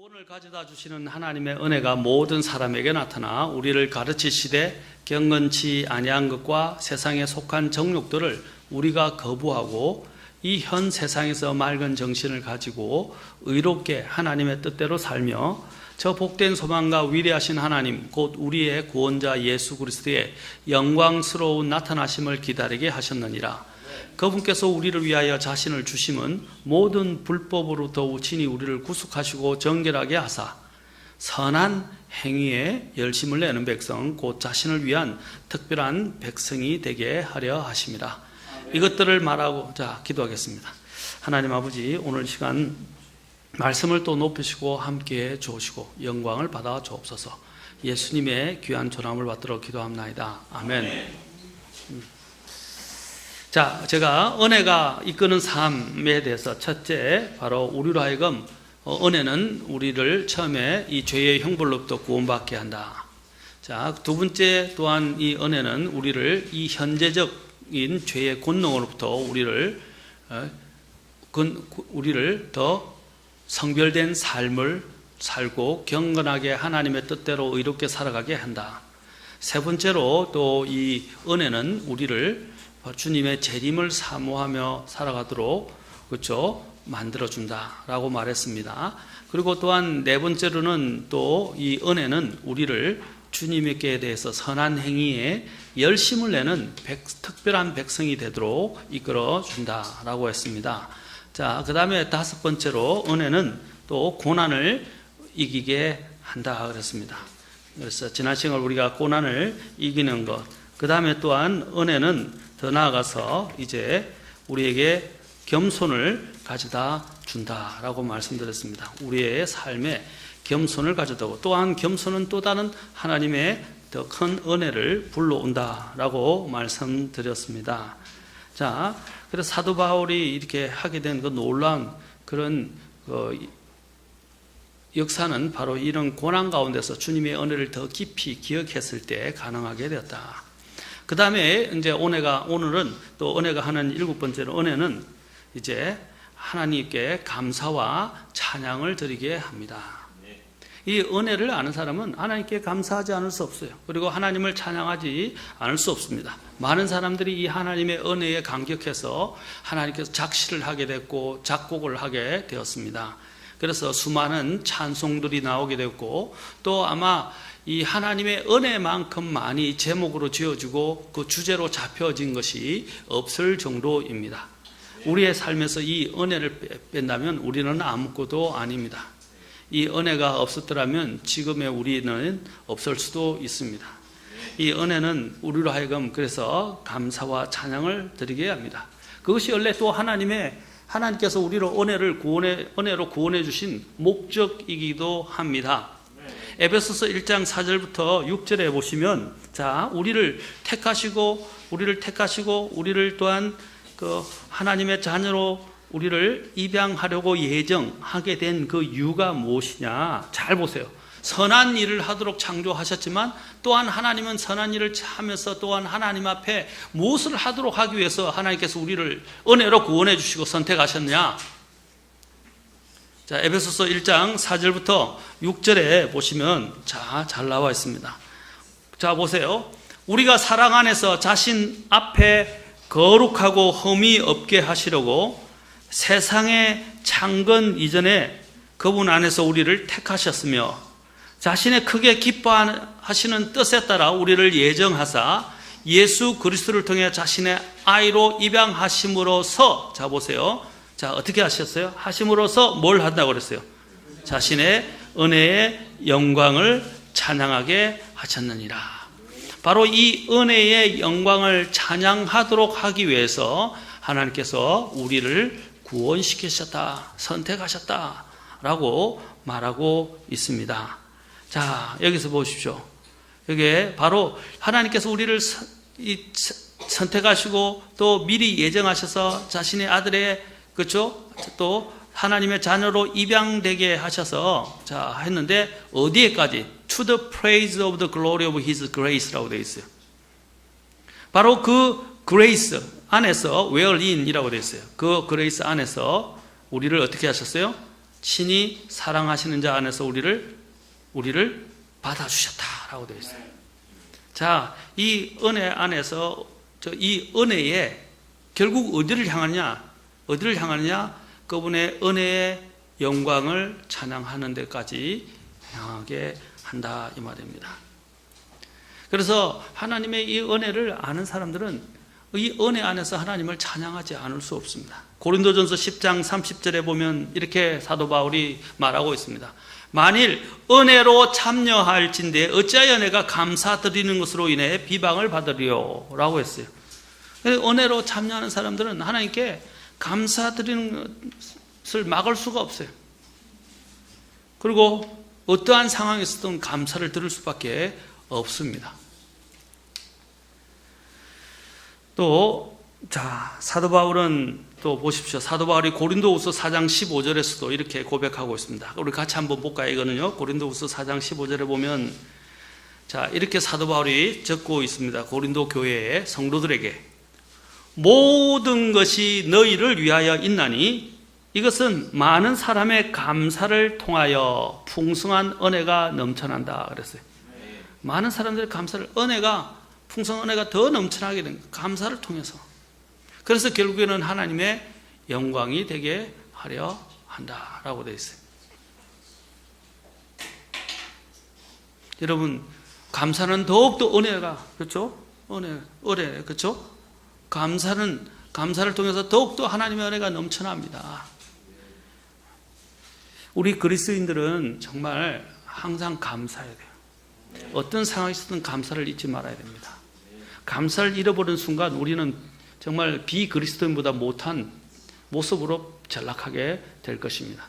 구원을 가져다 주시는 하나님의 은혜가 모든 사람에게 나타나 우리를 가르치시되 경건치 아니한 것과 세상에 속한 정욕들을 우리가 거부하고 이 현 세상에서 맑은 정신을 가지고 의롭게 하나님의 뜻대로 살며 저 복된 소망과 위대하신 하나님 곧 우리의 구원자 예수 그리스도의 영광스러운 나타나심을 기다리게 하셨느니라. 그분께서 우리를 위하여 자신을 주심은 모든 불법으로부터 친히 우리를 구속하시고 정결하게 하사 선한 행위에 열심을 내는 백성 곧 자신을 위한 특별한 백성이 되게 하려 하심이라. 이것들을 말하고 기도하겠습니다. 하나님 아버지, 오늘 시간 말씀을 또 높이시고 함께해 주시고 영광을 받아 주옵소서. 예수님의 귀한 조남을 받도록 기도합나이다. 아멘. 자, 제가 은혜가 이끄는 삶에 대해서 첫째, 바로 우리로 하여금 은혜는 우리를 처음에 이 죄의 형벌로부터 구원받게 한다. 자, 두 번째 또한 이 은혜는 우리를 이 현재적인 죄의 권능으로부터 우리를 더 성별된 삶을 살고 경건하게 하나님의 뜻대로 의롭게 살아가게 한다. 세 번째로 또 이 은혜는 우리를 주님의 재림을 사모하며 살아가도록 만들어준다라고 말했습니다. 그리고 또한 네 번째로는 또 이 은혜는 우리를 주님께 대해서 선한 행위에 열심을 내는 특별한 백성이 되도록 이끌어준다라고 했습니다. 자, 그 다음에 다섯 번째로 은혜는 또 고난을 이기게 한다 그랬습니다. 그래서 지난 시간 우리가 고난을 이기는 것, 그 다음에 또한 은혜는 더 나아가서 이제 우리에게 겸손을 가져다 준다라고 말씀드렸습니다. 우리의 삶에 겸손을 가져다고, 또한 겸손은 또 다른 하나님의 더 큰 은혜를 불러온다라고 말씀드렸습니다. 자, 그래서 사도 바울이 이렇게 하게 된 그 놀라운 그런 역사는 바로 이런 고난 가운데서 주님의 은혜를 더 깊이 기억했을 때 가능하게 되었다. 그 다음에 이제 오늘은 또 은혜가 하는 일곱 번째로 은혜는 이제 하나님께 감사와 찬양을 드리게 합니다. 이 은혜를 아는 사람은 하나님께 감사하지 않을 수 없어요. 그리고 하나님을 찬양하지 않을 수 없습니다. 많은 사람들이 이 하나님의 은혜에 감격해서 하나님께서 작시를 하게 됐고 작곡을 하게 되었습니다. 그래서 수많은 찬송들이 나오게 됐고, 또 아마 이 하나님의 은혜만큼 많이 제목으로 지어지고 그 주제로 잡혀진 것이 없을 정도입니다. 우리의 삶에서 이 은혜를 뺀다면 우리는 아무것도 아닙니다. 이 은혜가 없었더라면 지금의 우리는 없을 수도 있습니다. 이 은혜는 우리로 하여금 그래서 감사와 찬양을 드리게 합니다. 그것이 원래 또 하나님께서 우리로 은혜로 구원해 주신 목적이기도 합니다. 에베소서 1장 4절부터 6절에 보시면, 자, 우리를 택하시고 우리를 또한 그 하나님의 자녀로 우리를 입양하려고 예정하게 된 그 이유가 무엇이냐? 잘 보세요. 선한 일을 하도록 창조하셨지만 또한 하나님은 선한 일을 하면서 또한 하나님 앞에 무엇을 하도록 하기 위해서 하나님께서 우리를 은혜로 구원해 주시고 선택하셨냐? 자, 에베소서 1장 4절부터 6절에 보시면 잘 나와 있습니다. 자, 보세요. 우리가 사랑 안에서 자신 앞에 거룩하고 흠이 없게 하시려고 세상의 창건 이전에 그분 안에서 우리를 택하셨으며 자신의 크게 기뻐하시는 뜻에 따라 우리를 예정하사 예수 그리스도를 통해 자신의 아이로 입양하심으로써, 자 보세요. 자, 어떻게 하셨어요? 하심으로써 뭘 한다고 그랬어요? 자신의 은혜의 영광을 찬양하게 하셨느니라. 바로 이 은혜의 영광을 찬양하도록 하기 위해서 하나님께서 우리를 구원시키셨다, 선택하셨다라고 말하고 있습니다. 자, 여기서 보십시오. 여기에 바로 하나님께서 우리를 선택하시고 또 미리 예정하셔서 자신의 아들의, 그렇죠? 또 하나님의 자녀로 입양되게 하셔서 했는데 어디에까지? To the praise of the glory of His grace라고 되어 있어요. 바로 그 grace 안에서 wherein 이라고 되어 있어요. 그 grace 안에서 우리를 어떻게 하셨어요? 친히 사랑하시는 자 안에서 우리를 받아주셨다라고 되어 있어요. 자, 이 은혜 안에서 이 은혜에 결국 어디를 향하느냐? 그분의 은혜의 영광을 찬양하는 데까지 향하게 한다 이 말입니다. 그래서 하나님의 이 은혜를 아는 사람들은 이 은혜 안에서 하나님을 찬양하지 않을 수 없습니다. 고린도전서 10장 30절에 보면 이렇게 사도 바울이 말하고 있습니다. 만일 은혜로 참여할진대 어찌하여 내가 감사드리는 것으로 인해 비방을 받으리요 라고 했어요. 은혜로 참여하는 사람들은 하나님께 감사드리는 것을 막을 수가 없어요. 그리고 어떠한 상황에서든 감사를 들을 수밖에 없습니다. 또, 자, 사도 바울은 또 보십시오. 사도 바울이 고린도후서 4장 15절에서도 이렇게 고백하고 있습니다. 우리 같이 한번 볼까요? 이거는요. 고린도후서 4장 15절에 보면 자, 이렇게 사도 바울이 적고 있습니다. 고린도 교회의 성도들에게 모든 것이 너희를 위하여 있나니 이것은 많은 사람의 감사를 통하여 풍성한 은혜가 넘쳐난다 그랬어요. 많은 사람들의 감사를 풍성한 은혜가 더 넘쳐나게 된 감사를 통해서. 그래서 결국에는 하나님의 영광이 되게 하려 한다라고 되어 있어요. 여러분, 감사는 더욱더 은혜가, 그렇죠? 은혜, 그렇죠? 감사를 통해서 더욱더 하나님의 은혜가 넘쳐납니다. 우리 그리스도인들은 정말 항상 감사해야 돼요. 어떤 상황에서든 감사를 잊지 말아야 됩니다. 감사를 잃어버린 순간 우리는 정말 비그리스도인보다 못한 모습으로 전락하게 될 것입니다.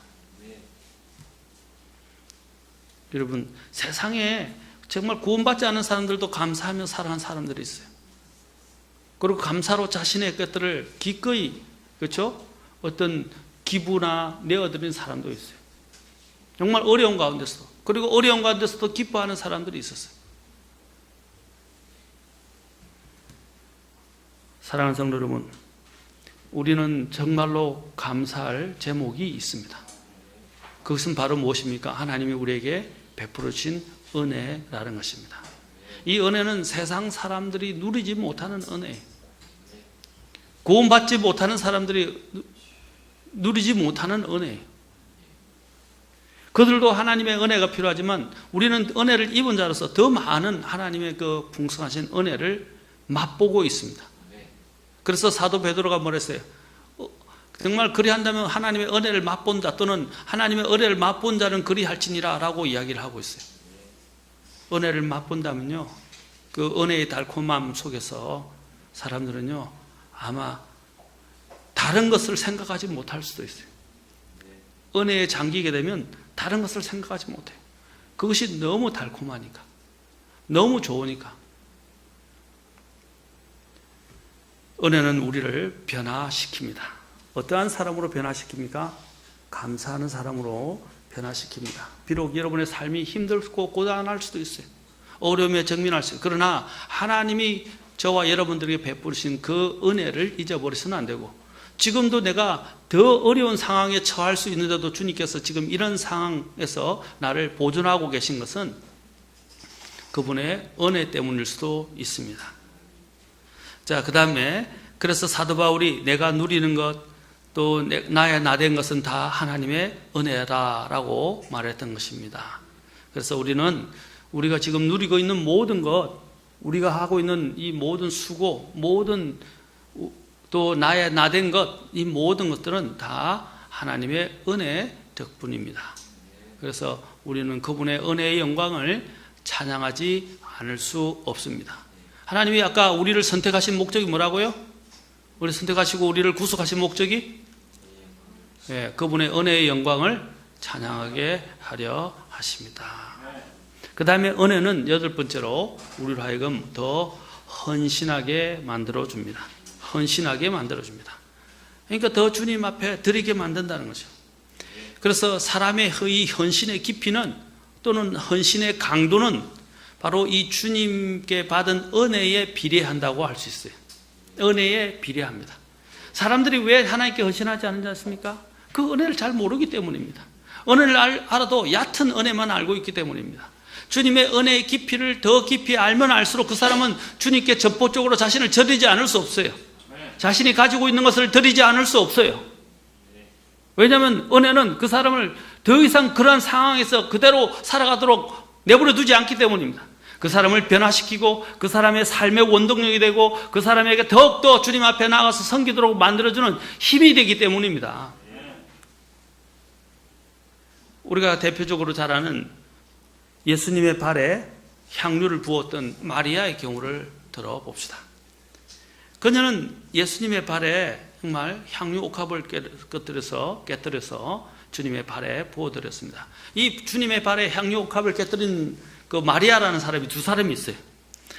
여러분, 세상에 정말 구원받지 않은 사람들도 감사하며 살아가는 사람들이 있어요. 그리고 감사로 자신의 것들을 기꺼이, 그렇죠? 어떤 기부나 내어드리는 사람도 있어요. 정말 어려운 가운데서도. 그리고 어려운 가운데서도 기뻐하는 사람들이 있었어요. 사랑하는 성도 여러분, 우리는 정말로 감사할 제목이 있습니다. 그것은 바로 무엇입니까? 하나님이 우리에게 베풀어 주신 은혜라는 것입니다. 이 은혜는 세상 사람들이 누리지 못하는 은혜예요. 구원받지 못하는 사람들이 누리지 못하는 은혜예요. 그들도 하나님의 은혜가 필요하지만 우리는 은혜를 입은 자로서 더 많은 하나님의 그 풍성하신 은혜를 맛보고 있습니다. 그래서 사도 베드로가 뭐랬어요? 정말 그리한다면 하나님의 은혜를 맛본 자 또는 하나님의 은혜를 맛본 자는 그리할지니라 라고 이야기를 하고 있어요. 은혜를 맛본다면요, 그 은혜의 달콤함 속에서 사람들은요 아마 다른 것을 생각하지 못할 수도 있어요. 은혜에 잠기게 되면 다른 것을 생각하지 못해요. 그것이 너무 달콤하니까, 너무 좋으니까. 은혜는 우리를 변화시킵니다. 어떠한 사람으로 변화시킵니까? 감사하는 사람으로 변화시킵니다. 비록 여러분의 삶이 힘들고 고단할 수도 있어요. 어려움에 직면할 수 있어요. 그러나 하나님이 저와 여러분들에게 베푸신 그 은혜를 잊어버리서는 안 되고, 지금도 내가 더 어려운 상황에 처할 수 있는데도 주님께서 지금 이런 상황에서 나를 보존하고 계신 것은 그분의 은혜 때문일 수도 있습니다. 자, 그 다음에 그래서 사도 바울이 내가 누리는 것, 또 나의 나된 것은 다 하나님의 은혜다라고 말했던 것입니다. 그래서 우리가 지금 누리고 있는 모든 것, 우리가 하고 있는 이 모든 수고, 또 나의 나된 것, 이 모든 것들은 다 하나님의 은혜 덕분입니다. 그래서 우리는 그분의 은혜의 영광을 찬양하지 않을 수 없습니다. 하나님이 아까 우리를 선택하신 목적이 뭐라고요? 우리 선택하시고 우리를 구속하신 목적이 그분의 은혜의 영광을 찬양하게 하려 하십니다. 그 다음에 은혜는 여덟 번째로 우리로 하여금 더 헌신하게 만들어줍니다. 헌신하게 만들어줍니다. 그러니까 더 주님 앞에 드리게 만든다는 거죠. 그래서 사람의 이 헌신의 깊이는 또는 헌신의 강도는 바로 이 주님께 받은 은혜에 비례한다고 할 수 있어요. 은혜에 비례합니다. 사람들이 왜 하나님께 헌신하지 않는지 아십니까? 그 은혜를 잘 모르기 때문입니다. 은혜를 알아도 얕은 은혜만 알고 있기 때문입니다. 주님의 은혜의 깊이를 더 깊이 알면 알수록 그 사람은 주님께 전폭적으로 자신을 드리지 않을 수 없어요. 자신이 가지고 있는 것을 드리지 않을 수 없어요. 왜냐하면 은혜는 그 사람을 더 이상 그러한 상황에서 그대로 살아가도록 내버려 두지 않기 때문입니다. 그 사람을 변화시키고 그 사람의 삶의 원동력이 되고 그 사람에게 더욱더 주님 앞에 나가서 섬기도록 만들어주는 힘이 되기 때문입니다. 우리가 대표적으로 잘 아는 예수님의 발에 향유를 부었던 마리아의 경우를 들어봅시다. 그녀는 예수님의 발에 정말 향유 옥합을 깨뜨려서 주님의 발에 부어드렸습니다. 이 주님의 발에 향유 옥합을 깨뜨린 그 마리아라는 사람이 두 사람이 있어요.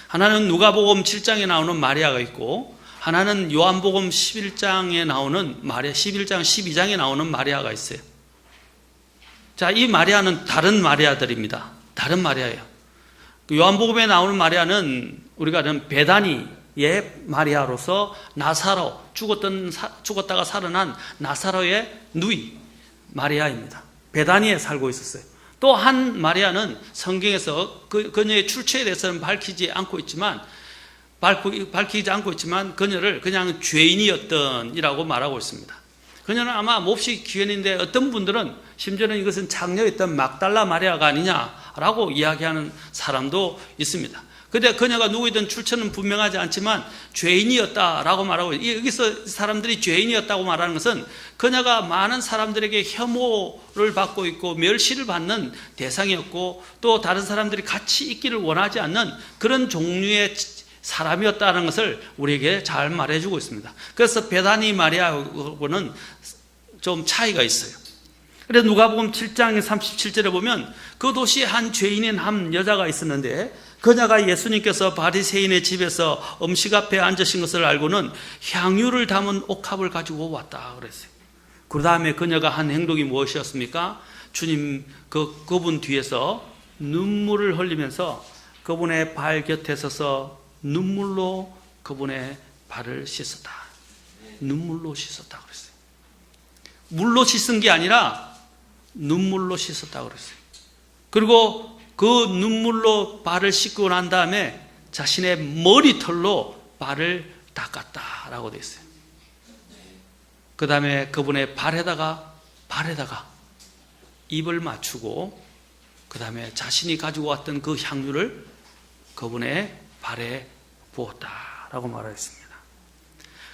하나는 누가복음 7장에 나오는 마리아가 있고, 하나는 요한복음 11장에 나오는 마리아, 11장, 12장에 나오는 마리아가 있어요. 자, 이 마리아는 다른 마리아들입니다. 다른 마리아예요. 요한복음에 나오는 마리아는 우리가 아는 베다니의 마리아로서 나사로, 죽었다가 살아난 나사로의 누이 마리아입니다. 베다니에 살고 있었어요. 또 한 마리아는 성경에서 그녀의 출처에 대해서는 밝히지 않고 있지만 그녀를 그냥 죄인이었던이라고 말하고 있습니다. 그녀는 아마 몹시 귀인인데 어떤 분들은 심지어는 이것은 장녀였던 막달라 마리아가 아니냐라고 이야기하는 사람도 있습니다. 그런데 그녀가 누구이든 출처는 분명하지 않지만 죄인이었다라고 말하고, 여기서 사람들이 죄인이었다고 말하는 것은 그녀가 많은 사람들에게 혐오를 받고 있고 멸시를 받는 대상이었고, 또 다른 사람들이 같이 있기를 원하지 않는 그런 종류의 사람이었다는 것을 우리에게 잘 말해주고 있습니다. 그래서 베다니 마리아하고는 좀 차이가 있어요. 그래서 누가복음 7장 37절에 보면 그 도시에 한 죄인인 한 여자가 있었는데, 그녀가 예수님께서 바리새인의 집에서 음식 앞에 앉으신 것을 알고는 향유를 담은 옥합을 가지고 왔다 그랬어요. 그 다음에 그녀가 한 행동이 무엇이었습니까? 주님 그분 뒤에서 눈물을 흘리면서 그분의 발 곁에 서서 눈물로 그분의 발을 씻었다. 눈물로 씻었다 그랬어요. 물로 씻은 게 아니라 눈물로 씻었다 그랬어요. 그리고 그 눈물로 발을 씻고 난 다음에 자신의 머리털로 발을 닦았다라고 되어 있어요. 그 다음에 그분의 발에다가 입을 맞추고, 그 다음에 자신이 가지고 왔던 그 향유를 그분의 발에 부었다라고 말하였습니다.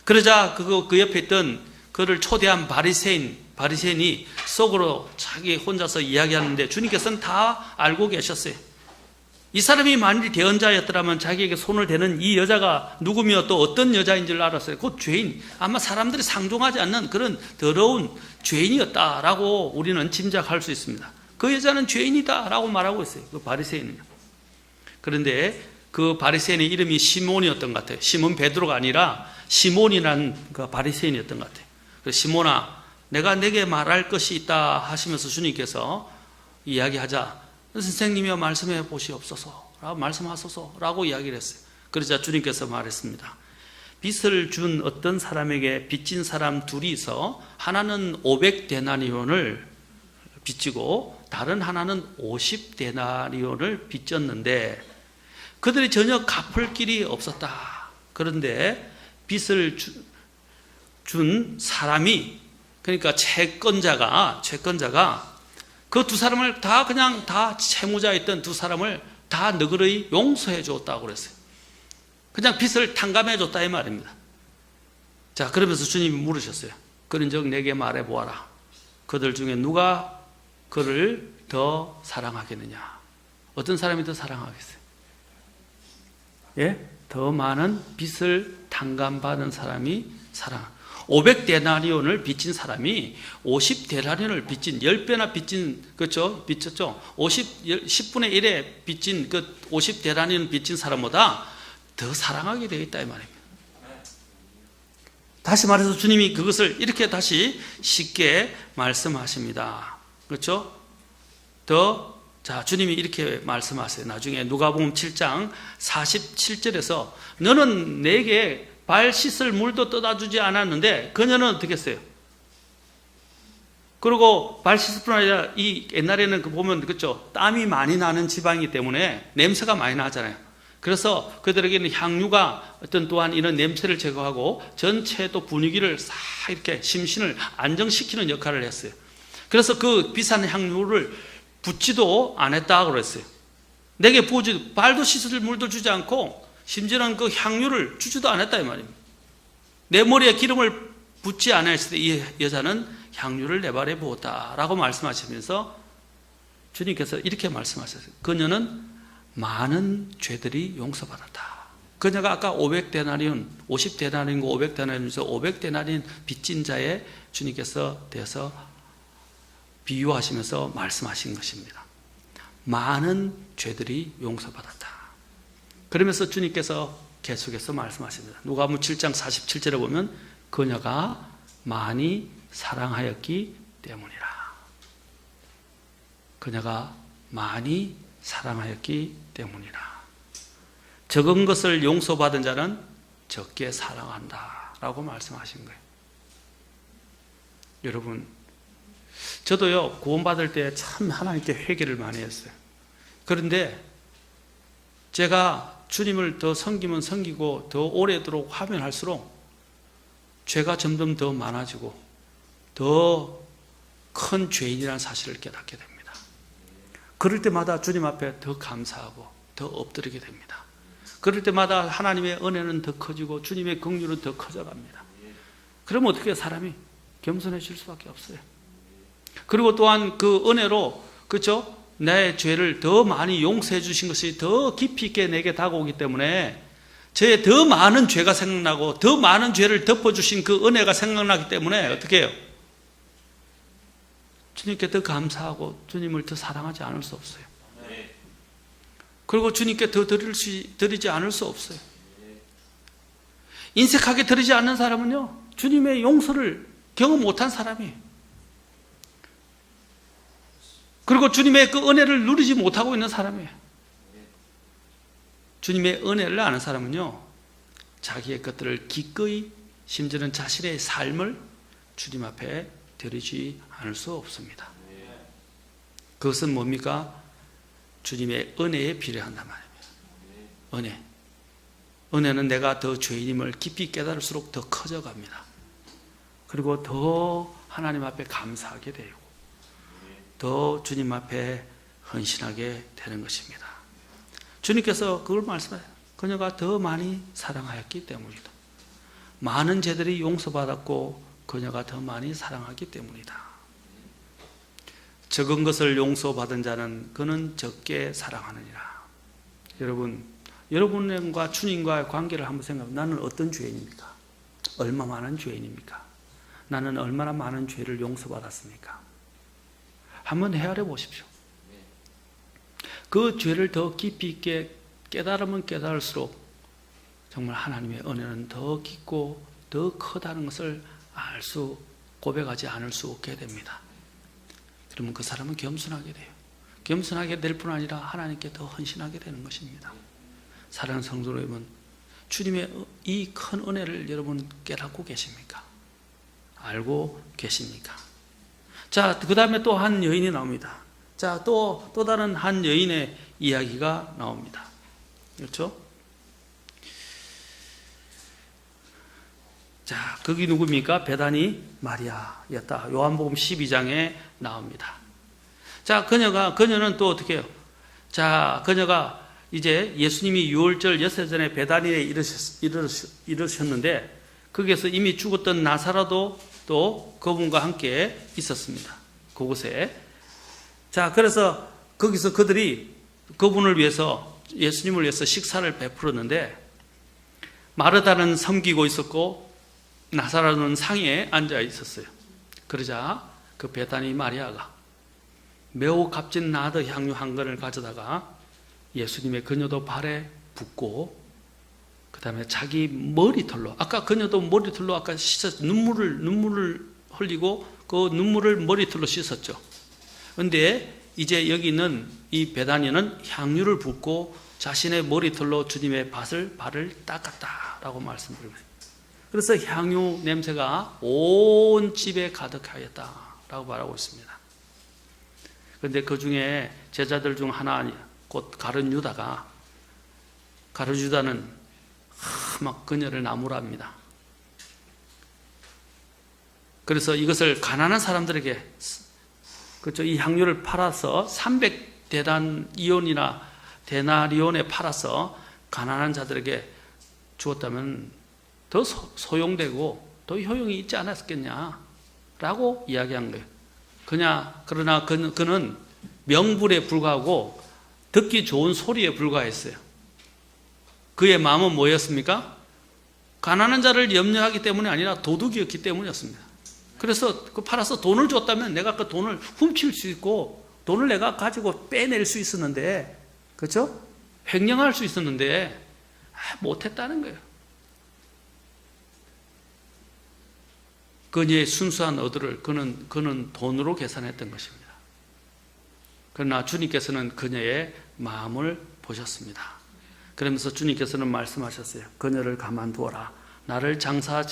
그러자 그 옆에 있던 그를 초대한 바리새인이 속으로 자기 혼자서 이야기하는데 주님께서는 다 알고 계셨어요. 이 사람이 만일 대언자였더라면 자기에게 손을 대는 이 여자가 누구며 또 어떤 여자인 줄 알았어요. 그 죄인, 아마 사람들이 상종하지 않는 그런 더러운 죄인이었다라고 우리는 짐작할 수 있습니다. 그 여자는 죄인이다라고 말하고 있어요. 그 바리새인은요. 그런데 그 바리새인의 이름이 시몬이었던 것 같아요. 시몬 베드로가 아니라 시몬이라는 그 바리새인이었던 것 같아요. 시몬아, 내가 내게 말할 것이 있다 하시면서 주님께서 이야기하자, 선생님이여 말씀해 보시옵소서, 말씀하소서라고 이야기를 했어요. 그러자 주님께서 말했습니다. 빚을 준 어떤 사람에게 빚진 사람 둘이서 하나는 500데나리온을 빚지고 다른 하나는 50데나리온을 빚졌는데 그들이 전혀 갚을 길이 없었다. 그런데 빚을 준 사람이, 그러니까 채권자가 그 두 사람을 다 채무자였던 두 사람을 다 너그러이 용서해 줬다고 그랬어요. 그냥 빚을 탕감해 줬다 이 말입니다. 자, 그러면서 주님이 물으셨어요. 그런즉 내게 말해 보아라. 그들 중에 누가 그를 더 사랑하겠느냐? 어떤 사람이 더 사랑하겠어요? 예? 더 많은 빚을 탕감받은 사람이 사랑. 500데나리온을 빚진 사람이 50데나리온을 빚진 10배나 빚진, 그렇죠? 빚졌죠? 10분의 1에 빚진 그 50데나리온 빚진 사람보다 더 사랑하게 되어 있다 이 말입니다. 다시 말해서 주님이 그것을 이렇게 다시 쉽게 말씀하십니다. 그렇죠? 자, 주님이 이렇게 말씀하세요. 나중에 누가복음 7장 47절에서 너는 내게 발 씻을 물도 떠다 주지 않았는데 그녀는 어떻게 했어요? 그리고 발 씻을 뿐 아니라 이 옛날에는 그 보면 그죠, 땀이 많이 나는 지방이기 때문에 냄새가 많이 나잖아요. 그래서 그들에게는 향유가 어떤 또한 이런 냄새를 제거하고 전체 또 분위기를 싹 이렇게 심신을 안정시키는 역할을 했어요. 그래서 그 비싼 향유를 붓지도 안 했다 그랬어요. 내게 부어주지, 발도 씻을 물도 주지 않고 심지어는 그 향유를 주지도 않았다 이 말입니다. 내 머리에 기름을 붓지 않았을 때 이 여자는 향유를 내 발에 부었다라고 말씀하시면서 주님께서 이렇게 말씀하셨어요. 그녀는 많은 죄들이 용서받았다. 그녀가 아까 500데나리온, 50데나리온과 500데나리온에서 500데나리온 빚진 자의 주님께서 대해서 비유하시면서 말씀하신 것입니다. 많은 죄들이 용서받았다. 그러면서 주님께서 계속해서 말씀하십니다. 누가복음 7장 47절에 보면 그녀가 많이 사랑하였기 때문이라. 그녀가 많이 사랑하였기 때문이라. 적은 것을 용서받은 자는 적게 사랑한다 라고 말씀하신 거예요. 여러분, 저도요 구원받을 때 참 하나님께 회개를 많이 했어요. 그런데 제가 주님을 더 섬기면 섬기고 더 오래도록 하면 할수록 죄가 점점 더 많아지고 더 큰 죄인이라는 사실을 깨닫게 됩니다. 그럴 때마다 주님 앞에 더 감사하고 더 엎드리게 됩니다. 그럴 때마다 하나님의 은혜는 더 커지고 주님의 긍휼은 더 커져갑니다. 그러면 어떻게 사람이 겸손해질 수밖에 없어요. 그리고 또한 그 은혜로, 그렇죠? 내 죄를 더 많이 용서해 주신 것이 더 깊이 있게 내게 다가오기 때문에 저의 더 많은 죄가 생각나고 더 많은 죄를 덮어주신 그 은혜가 생각나기 때문에 어떻게 해요? 주님께 더 감사하고 주님을 더 사랑하지 않을 수 없어요. 그리고 주님께 더 드리지 않을 수 없어요. 인색하게 드리지 않는 사람은요, 주님의 용서를 경험 못한 사람이에요. 그리고 주님의 그 은혜를 누리지 못하고 있는 사람이에요. 주님의 은혜를 아는 사람은요, 자기의 것들을 기꺼이, 심지어는 자신의 삶을 주님 앞에 드리지 않을 수 없습니다. 그것은 뭡니까? 주님의 은혜에 비례한단 말입니다. 은혜는 내가 더 죄인임을 깊이 깨달을수록 더 커져갑니다. 그리고 더 하나님 앞에 감사하게 되고 더 주님 앞에 헌신하게 되는 것입니다. 주님께서 그걸 말씀하세요. 그녀가 더 많이 사랑하였기 때문이다. 많은 죄들이 용서받았고 그녀가 더 많이 사랑하기 때문이다. 적은 것을 용서받은 자는 그는 적게 사랑하느니라. 여러분과 주님과의 관계를 한번 생각해보면 나는 어떤 죄인입니까? 얼마 많은 죄인입니까? 나는 얼마나 많은 죄를 용서받았습니까? 한번 헤아려 보십시오. 그 죄를 더 깊이 있게 깨달으면 깨달을수록 정말 하나님의 은혜는 더 깊고 더 크다는 것을 고백하지 않을 수 없게 됩니다. 그러면 그 사람은 겸손하게 돼요. 겸손하게 될 뿐 아니라 하나님께 더 헌신하게 되는 것입니다. 사랑하는 성도 여러분, 주님의 이 큰 은혜를 여러분 깨닫고 계십니까? 알고 계십니까? 자, 그 다음에 또 한 여인이 나옵니다. 자, 또 다른 한 여인의 이야기가 나옵니다. 그렇죠? 자, 거기 누굽니까? 베다니 마리아였다. 요한복음 12장에 나옵니다. 자, 그녀는 또 어떻게 해요? 자, 그녀가 이제 예수님이 유월절 엿새 전에 베다니에 이르셨는데 거기에서 이미 죽었던 나사로도 또 그분과 함께 있었습니다. 그곳에. 자, 그래서 거기서 그들이 그분을 위해서, 예수님을 위해서 식사를 베풀었는데 마르다는 섬기고 있었고 나사로는 상에 앉아 있었어요. 그러자 그 베다니 마리아가 매우 값진 나드 향유 한 근을 가져다가 예수님의 그녀도 발에 붓고 그 다음에 자기 머리털로, 아까 그녀도 머리털로 아까 씻었, 눈물을 흘리고 그 눈물을 머리털로 씻었죠. 그런데 이제 여기는 이 베다니는 향유를 붓고 자신의 머리털로 주님의 발을 닦았다라고 말씀드립니다. 그래서 향유 냄새가 온 집에 가득하였다라고 라고 말하고 있습니다. 그런데 그 중에 제자들 중 하나, 곧 가룟 유다는 막 그녀를 나무랍니다. 그래서 이것을 가난한 사람들에게, 그렇죠, 이 향유를 팔아서 300데나리온이나 데나리온에 팔아서 가난한 자들에게 주었다면 더 소용되고 더 효용이 있지 않았겠냐라고 이야기한 거예요. 그러나 그는 명분에 불과하고 듣기 좋은 소리에 불과했어요. 그의 마음은 뭐였습니까? 가난한 자를 염려하기 때문이 아니라 도둑이었기 때문이었습니다. 그래서 그 팔아서 돈을 줬다면 내가 그 돈을 훔칠 수 있고 돈을 내가 가지고 빼낼 수 있었는데, 그렇죠? 횡령할 수 있었는데 못했다는 거예요. 그녀의 순수한 의도를 그는 돈으로 계산했던 것입니다. 그러나 주님께서는 그녀의 마음을 보셨습니다. 그러면서 주님께서는 말씀하셨어요. 그녀를 가만두어라. 나를 장사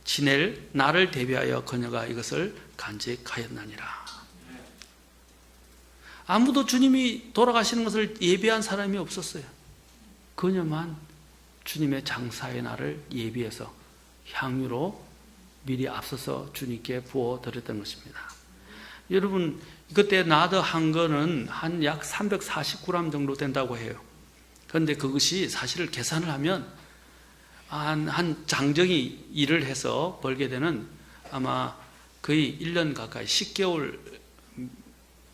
지낼 나를 대비하여 그녀가 이것을 간직하였나니라. 아무도 주님이 돌아가시는 것을 예비한 사람이 없었어요. 그녀만 주님의 장사의 날을 예비해서 향유로 미리 앞서서 주님께 부어드렸던 것입니다. 여러분, 그때 나드 한 거는 한 약 349g 정도 된다고 해요. 그런데 그것이 사실을 계산을 하면 한 장정이 일을 해서 벌게 되는 아마 거의 1년 가까이 10개월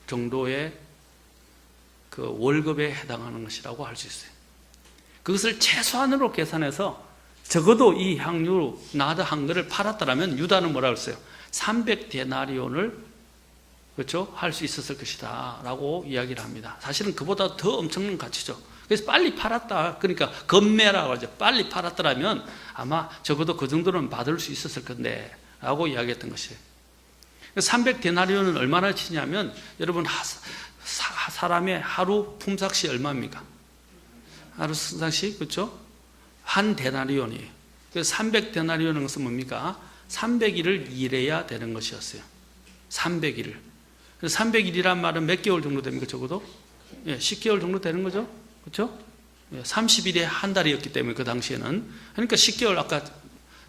정도의 그 월급에 해당하는 것이라고 할 수 있어요. 그것을 최소한으로 계산해서 적어도 이 향유 나드 한 거를 팔았더라면 유다는 뭐라고 했어요? 300데나리온을, 그렇죠? 할 수 있었을 것이다 라고 이야기를 합니다. 사실은 그보다 더 엄청난 가치죠. 그래서 빨리 팔았다, 그러니까 건매라고 하죠. 빨리 팔았더라면 아마 적어도 그 정도는 받을 수 있었을 건데 라고 이야기했던 것이에요. 300데나리온은 얼마나 치냐면, 여러분, 사람의 하루 품삯이 얼마입니까? 하루 품삯이, 그렇죠? 한 데나리온이에요. 그래서 300데나리온은 것은 뭡니까? 300일을 일해야 되는 것이었어요. 300일을. 그래서 300일이란 말은 몇 개월 정도 됩니까? 적어도? 예, 10개월 정도 되는 거죠? 그렇죠? 예, 30일에 한 달이었기 때문에 그 당시에는. 그러니까 10개월, 아까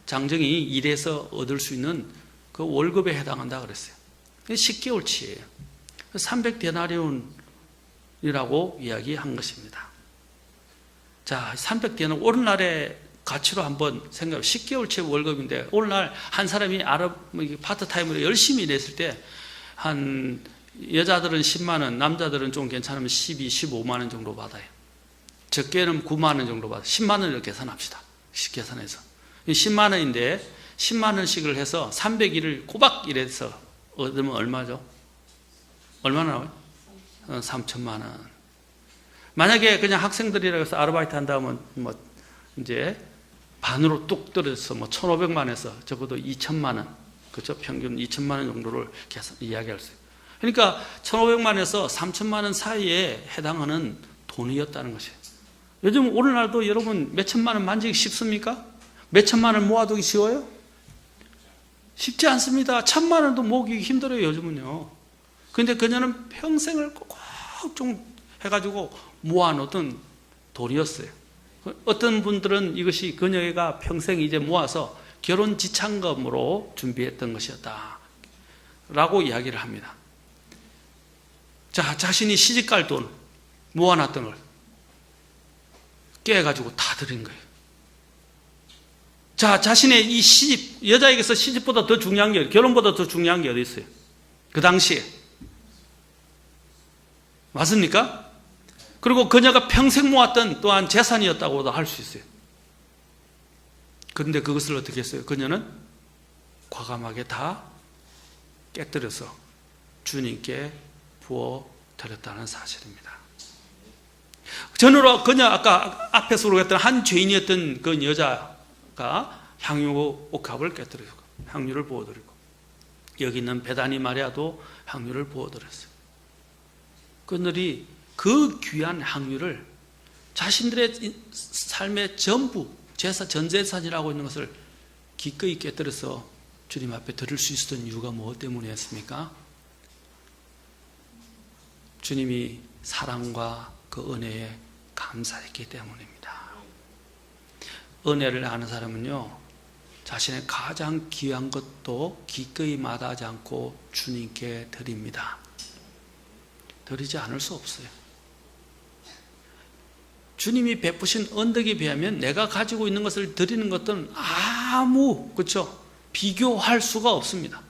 장정이 일해서 얻을 수 있는 그 월급에 해당한다 그랬어요. 10개월치예요. 300데나리온이라고 이야기한 것입니다. 자, 300데나리온, 오늘날의 가치로 한번 생각해. 10개월치 월급인데 오늘날 한 사람이 파트타임으로 열심히 일했을 때 한 여자들은 10만 원, 남자들은 좀 괜찮으면 12, 15만 원 정도 받아요. 적게는 9만 원 정도 받아요. 10만 원을 계산합시다. 계산해서 10만 원인데 10만 원씩을 해서 300일을 꼬박 일해서 얻으면 얼마죠? 얼마나 나와요? 3천만 원. 만약에 그냥 학생들이라고 해서 아르바이트 한다면 이제 반으로 뚝 떨어져서 1,500만 원에서 적어도 2천만 원, 그렇죠? 평균 2천만 원 정도를 이야기할 수 있어요. 그러니까 1,500만 원에서 3천만 원 사이에 해당하는 돈이었다는 것이에요. 요즘 오늘날도 여러분 몇 천만 원 만지기 쉽습니까? 몇 천만 원 모아두기 쉬워요? 쉽지 않습니다. 1,000만 원도 모으기 힘들어요, 요즘은요. 그런데 그녀는 평생을 꼭 좀 해가지고 모아놓던 돈이었어요. 어떤 분들은 이것이 그녀가 평생 이제 모아서 결혼 지참금으로 준비했던 것이었다 라고 이야기를 합니다. 자, 자신이 시집갈 돈 모아놨던 걸 깨가지고 다 드린 거예요. 자, 자신의 이 시집, 여자에게서 시집보다 더 중요한 게, 결혼보다 더 중요한 게 어디 있어요? 그 당시에. 맞습니까? 그리고 그녀가 평생 모았던 또한 재산이었다고도 할 수 있어요. 그런데 그것을 어떻게 했어요? 그녀는 과감하게 다 깨뜨려서 주님께 부어드렸다는 사실입니다. 전으로 그녀, 아까 앞에서 우리가 했던 한 죄인이었던 그 여자가 향유 옥합을 깨뜨리고 향유를 부어드리고, 여기 있는 베다니 마리아도 향유를 부어드렸어요. 그들이 그 귀한 향유를 자신들의 삶의 전부, 전 재산이라고 있는 것을 기꺼이 깨뜨려서 주님 앞에 드릴 수 있었던 이유가 무엇 때문이었습니까? 주님이 사랑과 그 은혜에 감사했기 때문입니다. 은혜를 아는 사람은요, 자신의 가장 귀한 것도 기꺼이 마다하지 않고 주님께 드립니다. 드리지 않을 수 없어요. 주님이 베푸신 언덕에 비하면 내가 가지고 있는 것을 드리는 것은 그렇죠? 비교할 수가 없습니다.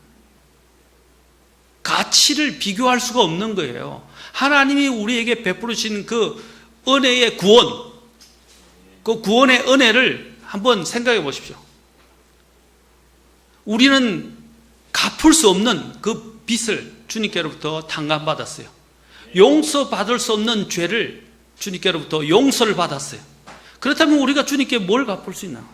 가치를 비교할 수가 없는 거예요. 하나님이 우리에게 베푸신 그 은혜의 구원, 그 구원의 은혜를 한번 생각해 보십시오. 우리는 갚을 수 없는 그 빚을 주님께로부터 탕감받았어요. 용서받을 수 없는 죄를 주님께로부터 용서를 받았어요. 그렇다면 우리가 주님께 뭘 갚을 수 있나?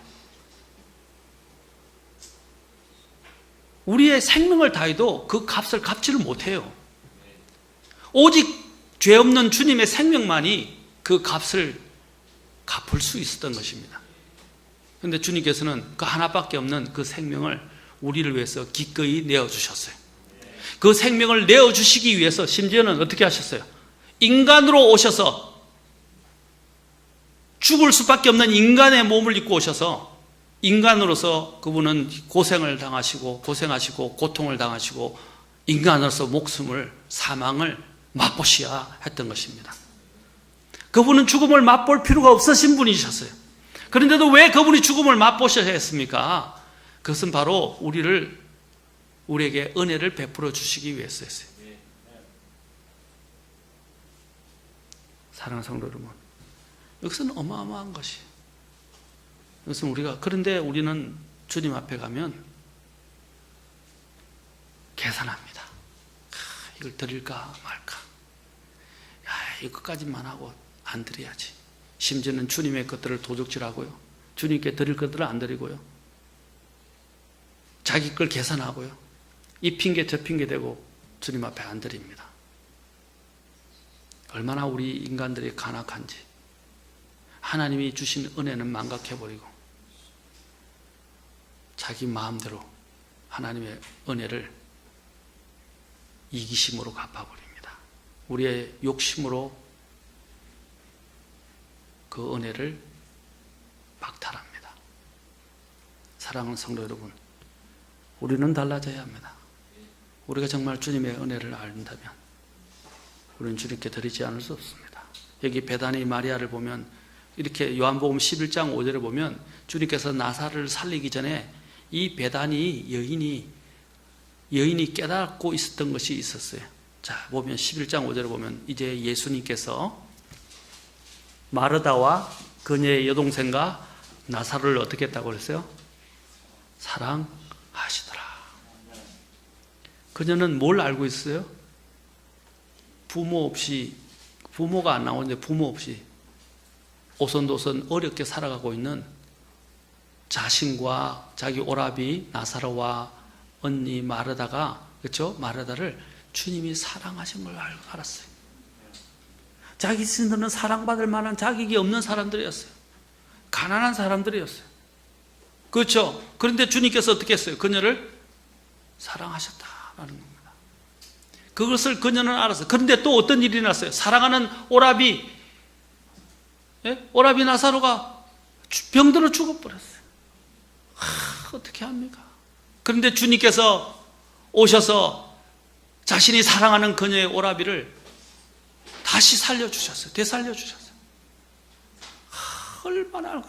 우리의 생명을 다해도 그 값을 갚지를 못해요. 오직 죄 없는 주님의 생명만이 그 값을 갚을 수 있었던 것입니다. 그런데 주님께서는 그 하나밖에 없는 그 생명을 우리를 위해서 기꺼이 내어주셨어요. 그 생명을 내어주시기 위해서 심지어는 어떻게 하셨어요? 인간으로 오셔서 죽을 수밖에 없는 인간의 몸을 입고 오셔서 인간으로서 그분은 고생하시고 고통을 당하시고 인간으로서 사망을 맛보셔야 했던 것입니다. 그분은 죽음을 맛볼 필요가 없으신 분이셨어요. 그런데도 왜 그분이 죽음을 맛보셔야 했습니까? 그것은 바로 우리에게 은혜를 베풀어 주시기 위해서였어요. 사랑하는 성도 여러분, 이것은 어마어마한 것이에요. 그런데 우리는 주님 앞에 가면 계산합니다. 이걸 드릴까 말까. 이것까지만 하고 안 드려야지. 심지어는 주님의 것들을 도적질하고요. 주님께 드릴 것들을 안 드리고요. 자기 걸 계산하고요. 이 핑계 저 핑계 대고 주님 앞에 안 드립니다. 얼마나 우리 인간들이 간악한지. 하나님이 주신 은혜는 망각해버리고 자기 마음대로 하나님의 은혜를 이기심으로 갚아버립니다. 우리의 욕심으로 그 은혜를 박탈합니다. 사랑하는 성도 여러분, 우리는 달라져야 합니다. 우리가 정말 주님의 은혜를 안다면 우리는 주님께 드리지 않을 수 없습니다. 여기 베다니 마리아를 보면 이렇게 요한복음 11장 5절에 보면 주님께서 나사로를 살리기 전에 이 베다니 여인이 깨닫고 있었던 것이 있었어요. 자, 보면 11장 5절에 보면 이제 예수님께서 마르다와 그녀의 여동생과 나사로를 어떻게 했다고 그랬어요? 사랑하시더라. 그녀는 뭘 알고 있어요? 부모가 안 나오는데 부모 없이 오손도손 어렵게 살아가고 있는 자신과 자기 오라비 나사로와 언니 마르다가, 그렇죠? 마르다를 주님이 사랑하신 걸 알았어요. 자기 스스로는 사랑받을 만한 자격이 없는 사람들이었어요. 가난한 사람들이었어요. 그렇죠? 그런데 주님께서 어떻게 했어요? 그녀를 사랑하셨다라는 겁니다. 그것을 그녀는 알았어요. 그런데 또 어떤 일이 났어요? 사랑하는 오라비 나사로가 병들어 죽어버렸어요. 어떻게 합니까? 그런데 주님께서 오셔서 자신이 사랑하는 그녀의 오라비를 다시 살려주셨어요. 되살려주셨어요. 얼마나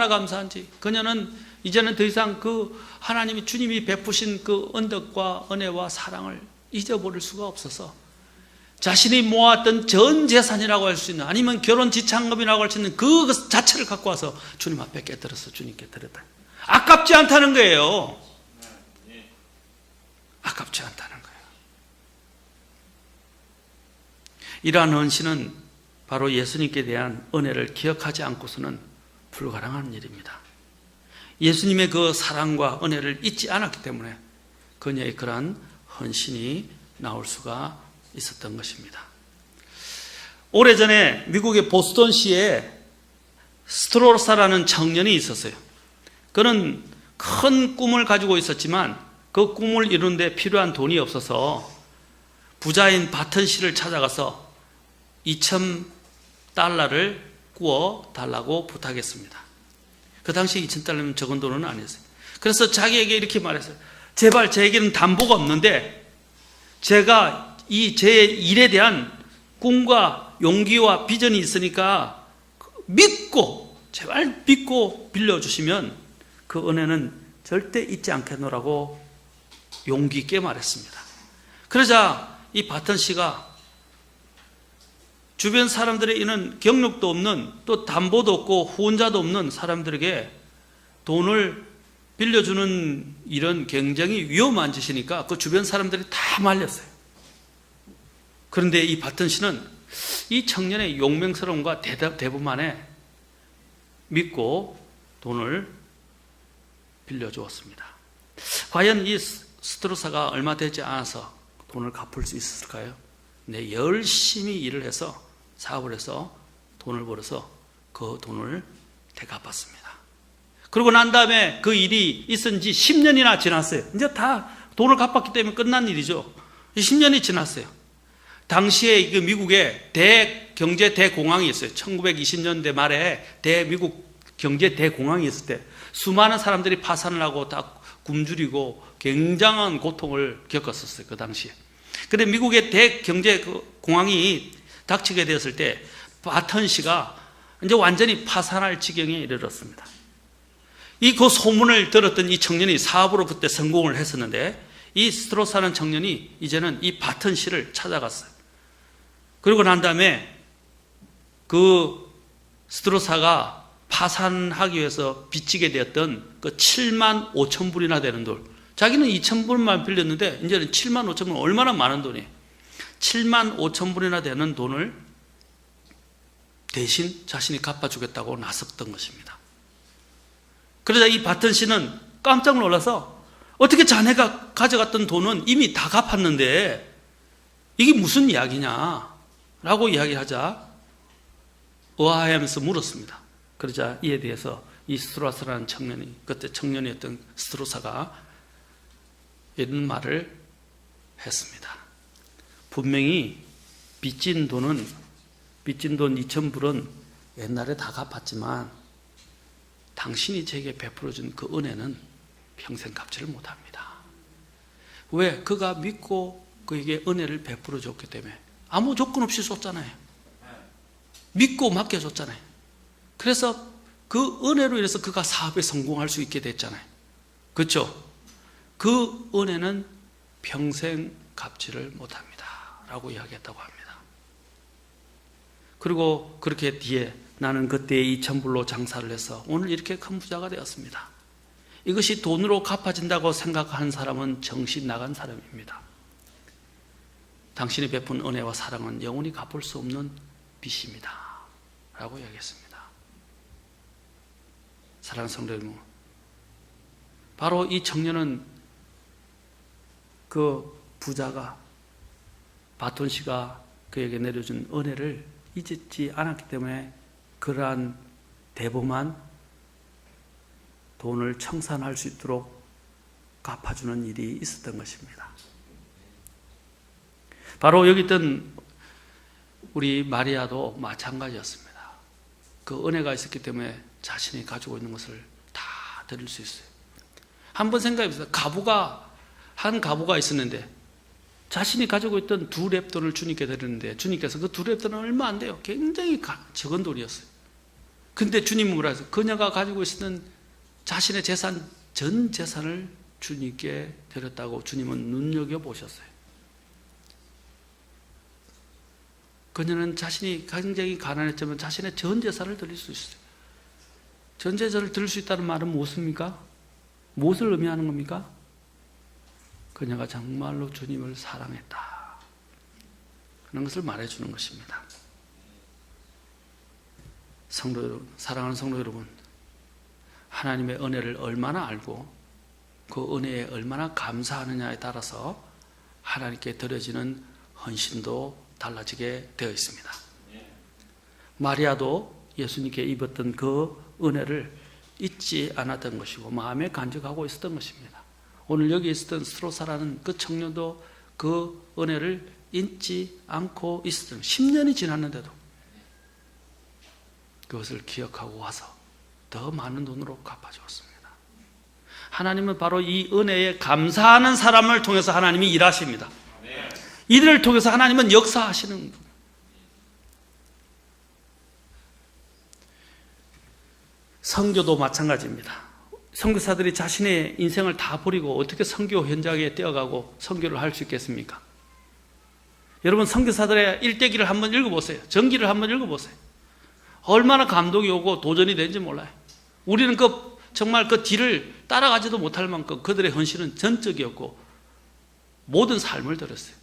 감사한지. 그녀는 이제는 더 이상 그 하나님이 주님이 베푸신 그 언덕과 은혜와 사랑을 잊어버릴 수가 없어서 자신이 모았던 전 재산이라고 할 수 있는, 아니면 결혼 지참금이라고 할 수 있는 그 자체를 갖고 와서 주님 앞에 깨뜨려서 주님께 드렸다. 아깝지 않다는 거예요. 아깝지 않다는 거예요. 이러한 헌신은 바로 예수님께 대한 은혜를 기억하지 않고서는 불가능한 일입니다. 예수님의 그 사랑과 은혜를 잊지 않았기 때문에 그녀의 그러한 헌신이 나올 수가 있었던 것입니다. 오래전에 미국의 보스턴시에 스트로사라는 청년이 있었어요. 그는 큰 꿈을 가지고 있었지만 그 꿈을 이루는데 필요한 돈이 없어서 부자인 바튼 씨를 찾아가서 $2,000를 구워 달라고 부탁했습니다. 그 당시 $2,000면 적은 돈은 아니었어요. 그래서 자기에게 이렇게 말했어요. 제발 저에게는 담보가 없는데 제가 제 일에 대한 꿈과 용기와 비전이 있으니까 제발 믿고 빌려주시면 그 은혜는 절대 잊지 않겠노라고 용기 있게 말했습니다. 그러자 이 바튼 씨가 주변 사람들의 이는 경력도 없는, 또 담보도 없고 후원자도 없는 사람들에게 돈을 빌려주는 일은 굉장히 위험한 짓이니까 그 주변 사람들이 다 말렸어요. 그런데 이 바튼 씨는 이 청년의 용맹스러움과 대부만에 믿고 돈을 빌려주었습니다. 과연 이 스트로사가 얼마 되지 않아서 돈을 갚을 수 있었을까요? 네, 열심히 일을 해서 사업을 해서 돈을 벌어서 그 돈을 되갚았습니다. 그러고 난 다음에 그 일이 있은 지 10년이나 지났어요. 이제 다 돈을 갚았기 때문에 끝난 일이죠. 10년이 지났어요. 당시에 그 미국에 대경제 대공황이 있어요. 1920년대 말에 미국 경제 대공황이 있을 때 수많은 사람들이 파산을 하고 다 굶주리고 굉장한 고통을 겪었었어요. 그 당시에. 그런데 미국의 대경제 공황이 닥치게 되었을 때 바튼 씨가 이제 완전히 파산할 지경에 이르렀습니다. 그 소문을 들었던 이 청년이 사업으로 그때 성공을 했었는데 이 스트로사라는 청년이 이제는 이 바튼 씨를 찾아갔어요. 그리고 난 다음에 그 스트로사가 파산하기 위해서 빚지게 되었던 그 7만 5천 불이나 되는 돈, 자기는 2천 불만 빌렸는데 이제는 7만 5천 불, 얼마나 많은 돈이에요. 7만 5천 불이나 되는 돈을 대신 자신이 갚아주겠다고 나섰던 것입니다. 그러자 이 바튼 씨는 깜짝 놀라서 어떻게 자네가 가져갔던 돈은 이미 다 갚았는데 이게 무슨 이야기냐 라고 이야기하자 의아해하면서 물었습니다. 그러자 이에 대해서 이 스트로사라는 청년이, 그때 청년이었던 스트로사가 이런 말을 했습니다. 분명히 빚진 돈 2,000불은 옛날에 다 갚았지만 당신이 제게 베풀어준 그 은혜는 평생 갚지를 못합니다. 왜? 그가 믿고 그에게 은혜를 베풀어 줬기 때문에. 아무 조건 없이 줬잖아요. 믿고 맡겨줬잖아요. 그래서 그 은혜로 인해서 그가 사업에 성공할 수 있게 됐잖아요. 그렇죠? 그 은혜는 평생 갚지를 못합니다 라고 이야기했다고 합니다. 그리고 그렇게 뒤에 나는 그때 2,000불로 장사를 해서 오늘 이렇게 큰 부자가 되었습니다. 이것이 돈으로 갚아진다고 생각하는 사람은 정신 나간 사람입니다. 당신이 베푼 은혜와 사랑은 영원히 갚을 수 없는 빚입니다 라고 이야기했습니다. 사랑하는 성도 여러분, 바로 이 청년은 그 부자가 바톤 씨가 그에게 내려준 은혜를 잊지 않았기 때문에 그러한 대범한 돈을 청산할 수 있도록 갚아주는 일이 있었던 것입니다. 바로 여기 있던 우리 마리아도 마찬가지였습니다. 그 은혜가 있었기 때문에 자신이 가지고 있는 것을 다 드릴 수 있어요. 한번 생각해보세요. 한 가부가 있었는데 자신이 가지고 있던 2렙돈을 주님께 드렸는데 주님께서 그 2렙돈은 얼마 안 돼요. 굉장히 적은 돈이었어요. 근데 주님은 뭐라 했어요? 그녀가 가지고 있었던 자신의 재산, 전 재산을 주님께 드렸다고 주님은 눈여겨보셨어요. 그녀는 자신이 굉장히 가난했지만 자신의 전 재산을 드릴 수 있어요. 전 재산을 드릴 수 있다는 말은 무엇입니까? 무엇을 의미하는 겁니까? 그녀가 정말로 주님을 사랑했다 그런 것을 말해주는 것입니다. 성도 여러분, 사랑하는 성도 여러분, 하나님의 은혜를 얼마나 알고 그 은혜에 얼마나 감사하느냐에 따라서 하나님께 드려지는 헌신도 달라지게 되어 있습니다. 마리아도 예수님께 입었던 그 은혜를 잊지 않았던 것이고 마음에 간직하고 있었던 것입니다. 오늘 여기 있었던 스트로사라는 그 청년도 그 은혜를 잊지 않고 있었던 10년이 지났는데도 그것을 기억하고 와서 더 많은 돈으로 갚아주었습니다. 하나님은 바로 이 은혜에 감사하는 사람을 통해서 하나님이 일하십니다. 이들을 통해서 하나님은 역사하시는 분. 선교도 마찬가지입니다. 선교사들이 자신의 인생을 다 버리고 어떻게 선교 현장에 뛰어가고 선교를 할 수 있겠습니까? 여러분 선교사들의 일대기를 한번 읽어보세요. 전기를 한번 읽어보세요. 얼마나 감동이 오고 도전이 되는지 몰라요. 우리는 정말 그 뒤를 따라가지도 못할 만큼 그들의 헌신은 전적이었고 모든 삶을 들었어요.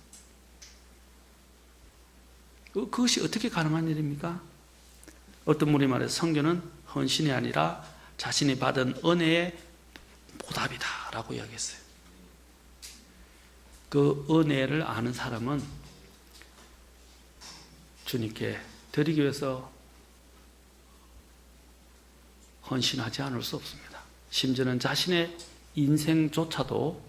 그것이 어떻게 가능한 일입니까? 어떤 분이 말해서 선교는 헌신이 아니라 자신이 받은 은혜의 보답이다 라고 이야기했어요. 그 은혜를 아는 사람은 주님께 드리기 위해서 헌신하지 않을 수 없습니다. 심지어는 자신의 인생조차도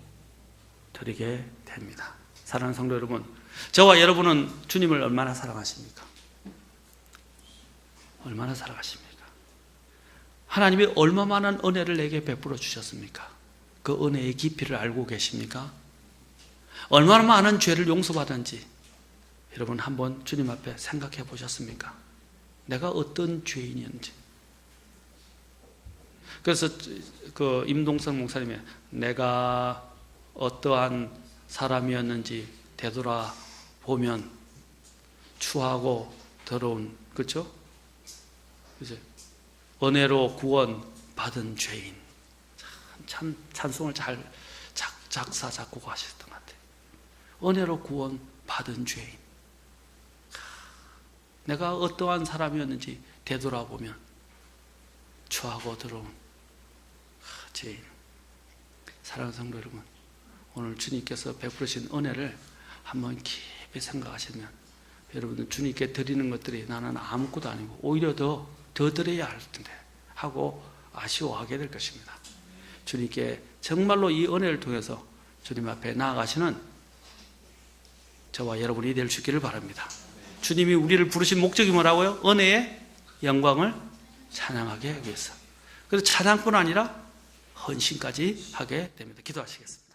드리게 됩니다. 사랑하는 성도 여러분, 저와 여러분은 주님을 얼마나 사랑하십니까? 얼마나 사랑하십니까? 하나님이 얼마만한 은혜를 내게 베풀어 주셨습니까? 그 은혜의 깊이를 알고 계십니까? 얼마나 많은 죄를 용서받은지 여러분 한번 주님 앞에 생각해 보셨습니까? 내가 어떤 죄인이었는지. 그래서 그 임동성 목사님이 내가 어떠한 사람이었는지 되돌아보면 추하고 더러운, 그렇죠? 이제 은혜로 구원 받은 죄인. 참 찬송을 잘 작사 작곡하셨던 것 같아요. 은혜로 구원 받은 죄인. 내가 어떠한 사람이었는지 되돌아보면 추하고 더러운 죄인. 사랑하는 성도 여러분, 오늘 주님께서 베푸신 은혜를 한번 깊이 생각하시면 여러분들 주님께 드리는 것들이 나는 아무것도 아니고 오히려 더 드려야 할 텐데 하고 아쉬워하게 될 것입니다. 주님께 정말로 이 은혜를 통해서 주님 앞에 나아가시는 저와 여러분이 될 수 있기를 바랍니다. 주님이 우리를 부르신 목적이 뭐라고요? 은혜의 영광을 찬양하게 하기 위해서. 그래서 찬양뿐 아니라 헌신까지 하게 됩니다. 기도하시겠습니다.